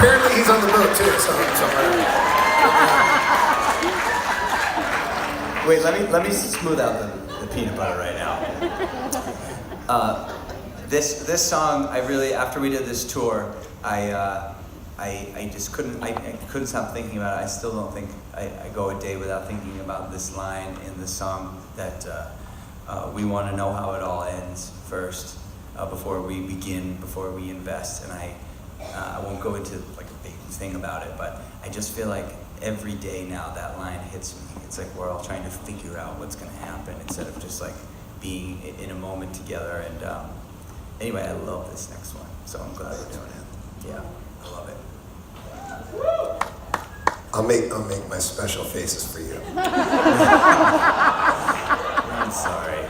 apparently he's on the boat too, so. Wait, let me smooth out the peanut butter right now. This song, I really, after we did this tour, I just couldn't stop thinking about it. I still don't think I go a day without thinking about this line in the song that we want to know how it all ends first, before we begin, before we invest. And I won't go into like a big thing about it, but I just feel like every day now that line hits me. It's like we're all trying to figure out what's going to happen instead of just like being in a moment together. And anyway, I love this next one, so I'm glad we're doing it. Yeah, I love it. I'll make my special faces for you. I'm sorry.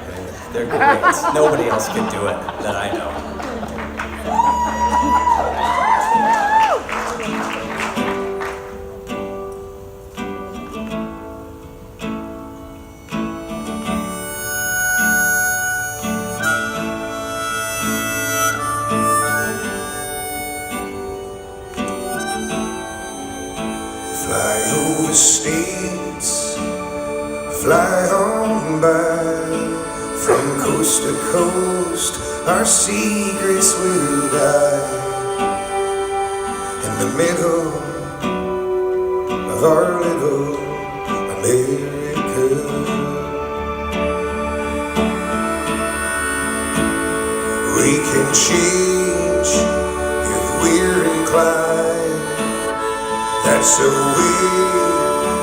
They're great. Nobody else can do it that I know. Fly over states, fly on by, from coast to coast, our secrets will die. In the middle of our little America, we can change if we're inclined. That's the way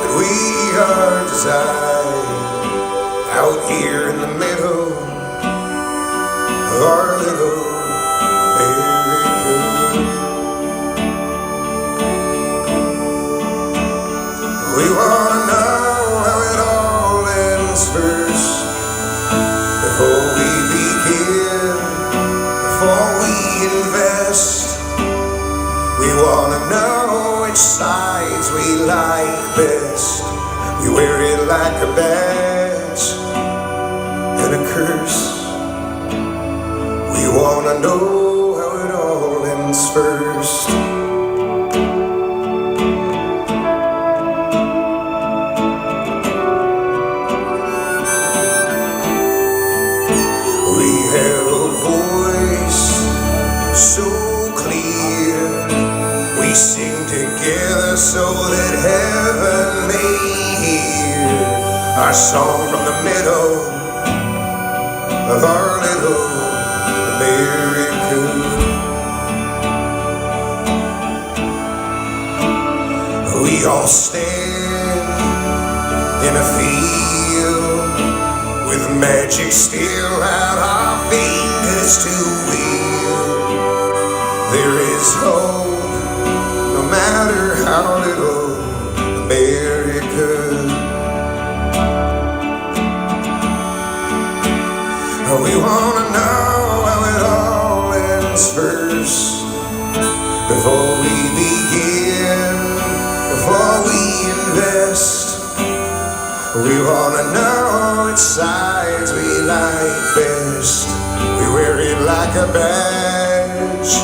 that we are designed, out here in the middle of our little America. We wanna know how it all ends first, before we begin, before we invest. We wanna know which sides we like best. We wear it like a badge and a curse. We wanna know how it all ends first. We have a voice so clear, we sing together so that heaven may hear our song from the middle of our little America. We all stand in a field with magic still at our fingers to wield. There is hope, no matter how little, America. We wanna know how it all ends first, before we begin, before we invest. We wanna know which sides we like best. We wear it like a badge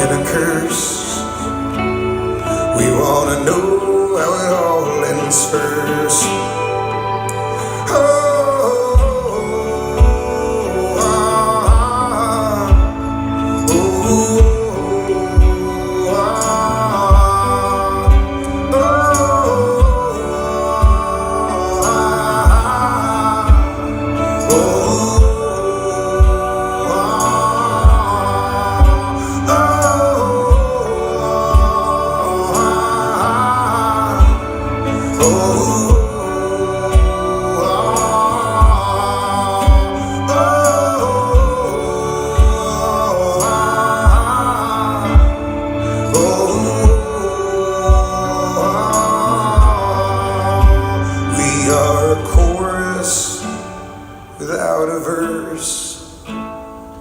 and a curse. We wanna know how it all ends first. Without a verse,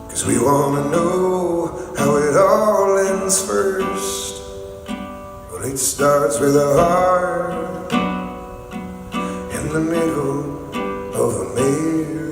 'cause we wanna know how it all ends first. Well, it starts with a heart in the middle of America.